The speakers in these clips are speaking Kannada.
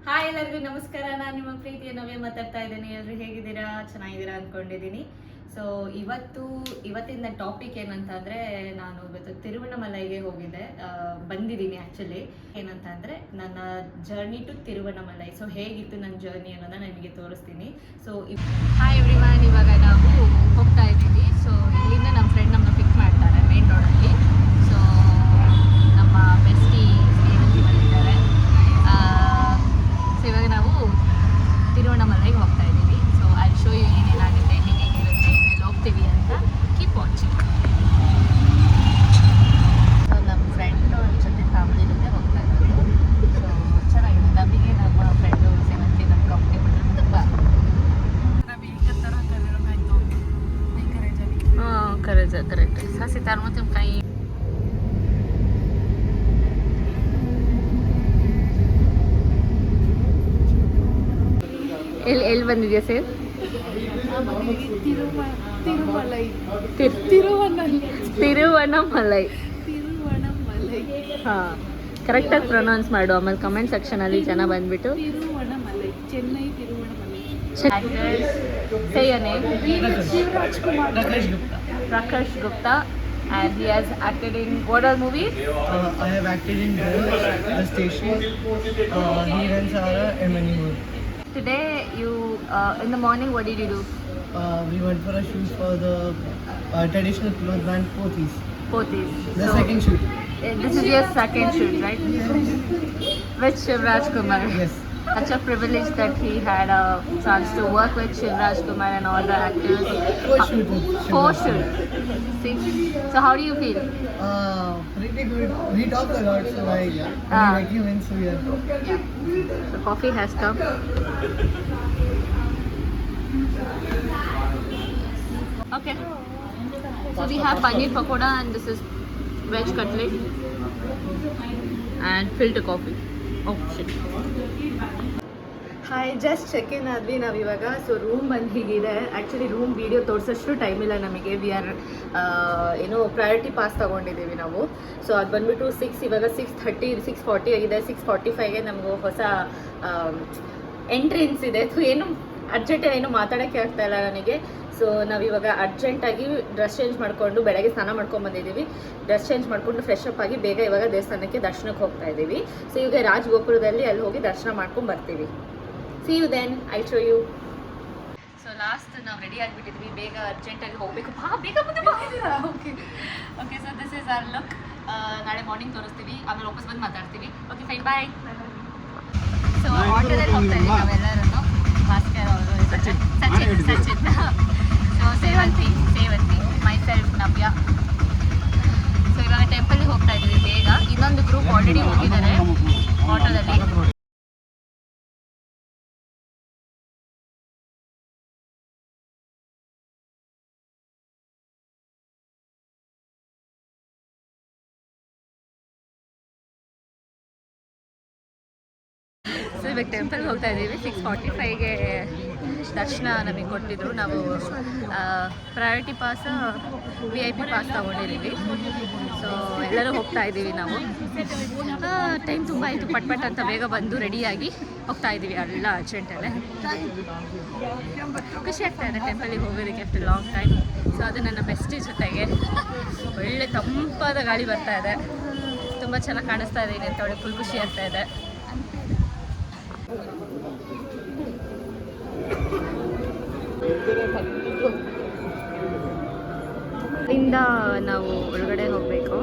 ಹಾಯ್ ಎಲ್ಲರಿಗೂ ನಮಸ್ಕಾರ. ನಾನು ನಿಮ್ಮ ಪ್ರೀತಿಯ ನವ್ಯ ಮಾತಾಡ್ತಾ ಇದ್ದೀನಿ. ಎಲ್ಲರೂ ಹೇಗಿದ್ದೀರಾ? ಚೆನ್ನಾಗಿದ್ದೀರಾ ಅಂದ್ಕೊಂಡಿದ್ದೀನಿ. ಸೊ ಇವತ್ತಿನ ಟಾಪಿಕ್ ಏನಂತ ಅಂದರೆ, ನಾನು ಇವತ್ತು ತಿರುವಣ್ಣಾಮಲೈಗೆ ಹೋಗಿದ್ದೆ, ಬಂದಿದ್ದೀನಿ ಆ್ಯಕ್ಚುಲಿ. ಏನಂತ ಅಂದರೆ ನನ್ನ ಜರ್ನಿ ಟು ತಿರುವಣ್ಣಾಮಲೈ. ಸೊ ಹೇಗಿತ್ತು ನನ್ನ ಜರ್ನಿ ಅನ್ನೋದನ್ನ ನಿಮಗೆ ತೋರಿಸ್ತೀನಿ. ಸೊ ಹಾಯ್ ಎವ್ರಿವನ್, ಇವಾಗ ನಾವು ಹೋಗ್ತಾ ಇದ್ದೀವಿ. ಸೊ ಇಲ್ಲಿಂದ ನಮ್ಮ ಫ್ರೆಂಡ್ ನಮ್ಮನ್ನ ಪಿಕ್ ಮಾಡ್ತಾರೆ ಮೇನ್ ರೋಡಲ್ಲಿ. ಸೊ ನಮ್ಮ ಬೆಸ್ಟಿ ಸ್ನೇಹಿತರು ಬಂದಿದ್ದಾರೆ. ಸೊ ಇವಾಗ ನಾವು ತಿರುವಣ್ಣಾಮಲೈಗೆ ಹೋಗ್ತಾ ಇದ್ದೀವಿ. ಸೊ ಐ ಶೋ ಯು ಏನೇನಾಗುತ್ತೆ, ಹೇಗಿರುತ್ತೆ, ಏನೆಲ್ಲ ಹೋಗ್ತೀವಿ ಅಂತ. Keep watching. ಸೊ ನಮ್ಮ ಫ್ರೆಂಡ್ ಜೊತೆ ಫ್ಯಾಮಿಲಿ ಜೊತೆ ಹೋಗ್ತಾ ಇದ್ದೀವಿ. ಸೊ ಚೆನ್ನಾಗಿದೆ. ನಮಗೆ ನಮ್ಮ ಫ್ರೆಂಡು ಸೇವಂತಿ ನಮ್ಮ ಕಂಪ್ನಿ ತುಂಬ ಕರೆಕ್ಟ್ ಸಾಸಿ ತಾರ್ಮತಿ ಕೈ ಎಲ್ಲಿ ಬಂದಿದೆಯಾ ಸರ್? ತಿರುವಣ್ಣಾಮಲೈ. ಹಾಂ, ಕರೆಕ್ಟಾಗಿ ಪ್ರೊನೌನ್ಸ್ ಮಾಡು, ಆಮೇಲೆ ಕಮೆಂಟ್ ಸೆಕ್ಷನಲ್ಲಿ ಜನ ಬಂದ್ಬಿಟ್ಟು Chennai Tiruvannamalai. Say your name. Rakesh Gupta. And he has acted in what all movies? I have acted in The Station, Heer and Sara, and many more. Today, you in the morning, what did you do? We went for a shoot for the traditional clothes brand Pothys. Pothys. The second shoot. This is your second shoot, right? With Shivraj Kumar. Yes. Such a privilege that he had a chance to work with Shivraj Kumar and all the actors. Four shoot. See? So how do you feel? Pretty good. We talked a lot, so I like him in so yeah. Yeah. So coffee has come. Okay. So we have paneer pakoda and this is veg cutlet and filter coffee. Oh shit. Hi, just check in ಆದ್ವಿ ನಾವಿವಾಗ. ಸೊ ರೂಮ್ ಬಂದು ಹೀಗಿದೆ. ಆ್ಯಕ್ಚುಲಿ ರೂಮ್ ವೀಡಿಯೋ ತೋರಿಸೋಷ್ಟು ಟೈಮ್ ಇಲ್ಲ ನಮಗೆ. ವಿ ಆರ್ ಏನೋ ಪ್ರಯಾರಿಟಿ ಪಾಸ್ ತೊಗೊಂಡಿದ್ದೀವಿ ನಾವು. ಸೊ ಅದು ಬಂದುಬಿಟ್ಟು ಇವಾಗ 6:40 ಆಗಿದೆ. 6:45ಗೆ ನಮಗೂ ಹೊಸ ಎಂಟ್ರೆನ್ಸ್ ಇದೆ. ಸೊ ಏನು ಅರ್ಜೆಂಟಾಗಿ ಏನು ಮಾತಾಡೋಕ್ಕೆ ಆಗ್ತಾಯಿಲ್ಲ ನನಗೆ. ಸೊ ನಾವಿವಾಗ ಅರ್ಜೆಂಟಾಗಿ ಡ್ರೆಸ್ ಚೇಂಜ್ ಮಾಡಿಕೊಂಡು ಬೆಳಗ್ಗೆ ಸ್ನಾನ ಮಾಡ್ಕೊಂಡು ಬಂದಿದ್ದೀವಿ. ಡ್ರೆಸ್ ಚೇಂಜ್ ಮಾಡಿಕೊಂಡು ಫ್ರೆಶ್ ಅಪ್ ಆಗಿ ಬೇಗ ಇವಾಗ ದೇವಸ್ಥಾನಕ್ಕೆ ದರ್ಶನಕ್ಕೆ ಹೋಗ್ತಾ ಇದ್ದೀವಿ. ಸೊ ಈಗ ರಾಜಗೋಪುರದಲ್ಲಿ ಅಲ್ಲಿ ಹೋಗಿ ದರ್ಶನ ಮಾಡ್ಕೊಂಡು ಬರ್ತೀವಿ. See you then, I'll show you. So last ನಾವು ರೆಡಿ ಆಗಿಬಿಟ್ಟಿದ್ವಿ, ಬೇಗ ಅರ್ಜೆಂಟಾಗಿ ಹೋಗಬೇಕು. ಬೇಗ ಮುಂದೆ okay. So this is our look. ನಾಳೆ ಮಾರ್ನಿಂಗ್ ತೋರಿಸ್ತೀವಿ, ಆಮೇಲೆ ವಾಪಸ್ ಬಂದು ಮಾತಾಡ್ತೀವಿ. ಓಕೆ ಫೈನ್, ಬಾಯ್. ಸೊ ಆಟೋದಲ್ಲಿ ಹೋಗ್ತಾ ಇದ್ದೀವಿ ನಾವೆಲ್ಲರೂ. ಭಾಸ್ಕರ್ ಅವರು, Sachin so Sevanti, myself Navya. So ಇವಾಗ ಟೆಂಪಲ್ಗೆ ಹೋಗ್ತಾ ಇದ್ದೀವಿ ಬೇಗ. ಇನ್ನೊಂದು ಗ್ರೂಪ್ ಆಲ್ರೆಡಿ ಹೋಗಿದ್ದಾರೆ ಆಟೋದಲ್ಲಿ. ಸೊ ಇವಾಗ ಟೆಂಪಲ್ಗೆ ಹೋಗ್ತಾ ಇದ್ದೀವಿ. 6:45ಗೆ ದರ್ಶನ ನಮಗೆ ಕೊಟ್ಟಿದ್ರು. ನಾವು ಪ್ರಯಾರಿಟಿ ಪಾಸ್, VIP ಪಾಸ್ ತೊಗೊಂಡಿದ್ದೀವಿ. ಸೊ ಎಲ್ಲರೂ ಹೋಗ್ತಾ ಇದ್ದೀವಿ ನಾವು. ಟೈಮ್ ತುಂಬ ಆಯಿತು, ಪಟ್ ಅಂತ ಬೇಗ ಬಂದು ರೆಡಿಯಾಗಿ ಹೋಗ್ತಾ ಇದ್ದೀವಿ ಎಲ್ಲ ಅರ್ಜೆಂಟಲ್ಲೇ. ಖುಷಿ ಆಗ್ತಾ ಇದೆ ಟೆಂಪಲಿಗೆ ಹೋಗೋದಕ್ಕೆ ಆಫ್ಟರ್ ಲಾಂಗ್ ಟೈಮ್. ಸೊ ಅದು ನನ್ನ ಬೆಸ್ಟಿ ಜೊತೆಗೆ ಒಳ್ಳೆ ತಂಪಾದ ಗಾಳಿ ಬರ್ತಾ ಇದೆ. ತುಂಬ ಚೆನ್ನಾಗಿ ಕಾಣಿಸ್ತಾ ಇದೆ ಅಂತ ಒಳ್ಳೆ ಫುಲ್ ಖುಷಿ ಆಗ್ತಾ ಇದೆ. ಇಲ್ಲಿಂದ ನಾವು ಒಳಗಡೆ ಹೋಗಬೇಕು.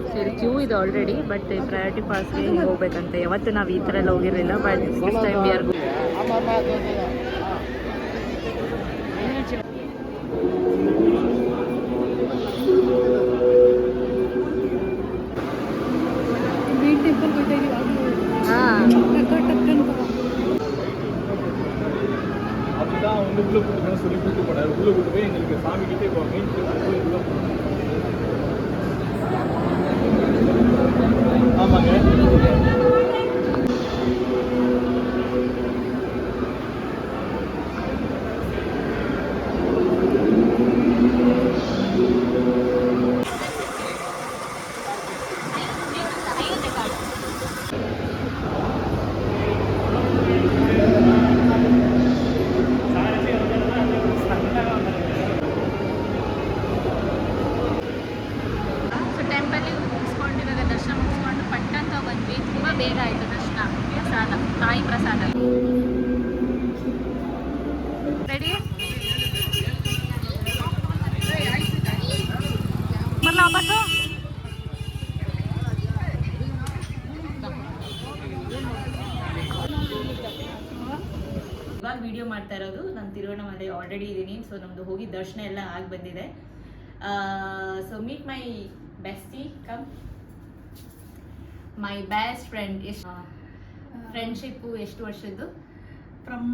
ಸೊ ಇಲ್ಲಿ ಕ್ಯೂ ಇದೆ ಆಲ್ರೆಡಿ, ಬಟ್ ಪ್ರಯಾರಿಟಿ ಪಾಸ್ಗೆ ಹೋಗ್ಬೇಕಂತೆ. ಯಾವತ್ತು ನಾವು ಈ ಥರ ಎಲ್ಲ ಹೋಗಿರಲಿಲ್ಲ, but this time we are உள்ள கூட்டு சொல்லி கூட்டு போனார். உள்ள கூட்டு போய் எங்களுக்கு சாமி கிட்டே ஆமாங்க. ಪ್ರಸಾದ, ತಾಯಿ ಪ್ರಸಾದ. ರೆಡಿ? ಬರ್ಲ ವಾಪಸ್ಸು? ಇವಾಗ ವಿಡಿಯೋ ಮಾಡ್ತಾ ಇರೋದು ನಾನು ತಿರುವಣ್ಣಾಮಲೈ ಆಲ್ರೆಡಿ ಇದ್ದೀನಿ. ಸೊ ನಮ್ದು ಹೋಗಿ ದರ್ಶನ ಎಲ್ಲ ಆಗಿ ಬಂದಿದೆ. So meet my bestie, come. My best friend. ಎಷ್ಟು ಫ್ರೆಂಡ್ಶಿಪ್ಪು ಎಷ್ಟು ವರ್ಷದ್ದು? From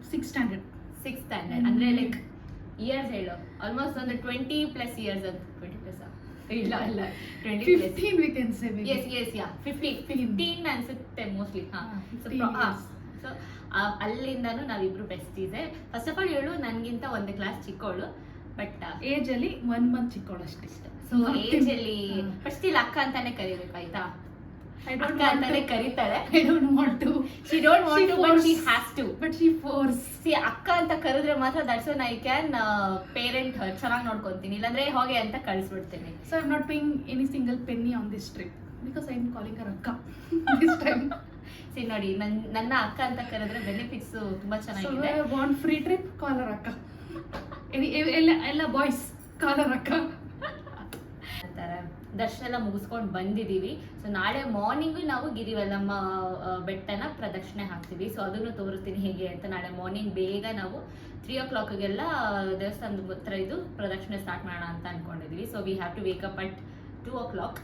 6th standard. 6th standard ಅಂದ್ರೆ ಲೈಕ್ ಇಯರ್ಸ್ ಹೇಳು. ಆಲ್ಮೋಸ್ಟ್ ಒಂದು 20+ ಇಯರ್ಸ್ ಅಂತ. 20+ ಇಲ್ಲ 20+. 15 we can say maybe. Yes yeah 15 ಅನ್ಸುತ್ತೆ ಮೋಸ್ಟ್ಲಿ. ಸೊ ಅಲ್ಲಿಂದಾನು ನಾವಿಬ್ರು ಬೆಸ್ಟೀಸೆ. ಫಸ್ಟ್ ಆಫ್ ಆಲ್ ಹೇಳು, ನನಗಿಂತ ಒಂದು ಕ್ಲಾಸ್ ಚಿಕ್ಕವಳು, ಬಟ್ ಏಜ್ ಅಲ್ಲಿ 1 month ಚಿಕ್ಕವಳು ಅಷ್ಟೇ. ಸೊ ಏಜ್ ಅಲ್ಲಿ ಫಸ್ಟ್ ಇಲ್ಲಿ ಅಕ್ಕ ಅಂತಾನೆ ಕರಿಬೇಕು, ಆಯ್ತಾ? ಅಕ್ಕ ಅಂತಾನೆ ಕರೀತಾಳೆ. I don't want to. She don't want to, but she has to. But she force. See, ಅಕ್ಕ ಅಂತ ಕರೆದ್ರೆ ಮಾತ್ರ that's when I can parent her. ಚೆನ್ನಾಗಿ ನೋಡ್ಕೊಂತೀನಿ, ಇಲ್ಲಾಂದ್ರೆ ಹೋಗೆ ಅಂತ ಕಳಿಸ್ಬಿಡ್ತೀನಿ. So I'm not paying any single penny on this trip because I'm calling her akka this time. See ನೋಡಿ, ನನ್ನ ಅಕ್ಕ ಅಂತ ಕರೆದ್ರೆ ಬೆನಿಫಿಟ್ಸ್ ತುಂಬಾ So ಚೆನ್ನಾಗಿದೆ. I want free trip, call her akka. ಎಲ್ಲ ಬಾಯ್ಸ್ call her akka. ಅಂತಾರೆ. ದರ್ಶನ ಎಲ್ಲ ಮುಗಿಸ್ಕೊಂಡು ಬಂದಿದ್ದೀವಿ. ಸೊ ನಾಳೆ ಮಾರ್ನಿಂಗು ನಾವು ಗಿರಿವಲ್ಲಮ್ಮ ಬೆಟ್ಟನ ಪ್ರದಕ್ಷಿಣೆ ಹಾಕ್ತೀವಿ. ಸೊ ಅದನ್ನು ತೋರಿಸ್ತೀನಿ ಹೇಗೆ ಅಂತ. ನಾಳೆ ಮಾರ್ನಿಂಗ್ ಬೇಗ ನಾವು 3 o'clockಗೆಲ್ಲ ದೇವಸ್ಥಾನದ ಹತ್ರ ಇದು ಪ್ರದಕ್ಷಿಣೆ ಸ್ಟಾರ್ಟ್ ಮಾಡೋಣ ಅಂತ ಅನ್ಕೊಂಡಿದ್ವಿ. So we have to wake up at 2 o'clock.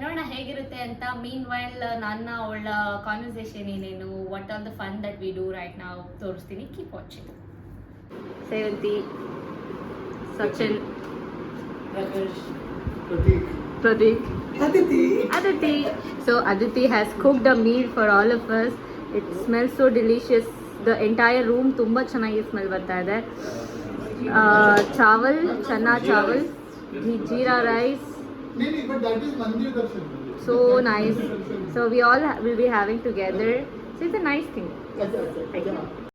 ನೋಡೋಣ ಹೇಗಿರುತ್ತೆ ಅಂತ. ಮೀನ್ ವೈಲ್ ನನ್ನ ಅವಳ ಕಾನ್ವರ್ಸೇಷನ್ ಏನೇನು, what all the fun that we do right ನಾವು ತೋರಿಸ್ತೀನಿ. Keep watching. Sevanti, Sachin, Pradeep, Aditi. So Aditi has cooked a meal for all of us. It smells so delicious. The entire room ತುಂಬಾ ಚೆನ್ನಾಗಿ ಸ್ಮೆಲ್ ಬರ್ತಾ ಇದೆ. ಚಾವಲ್, ಚನ್ನಾ ಚಾವಲ್, jeera rice. But that is Mandir Darshan. So nice. So we all will be having together. So it's a nice thing. अच्छा, अच्छा, अच्छा.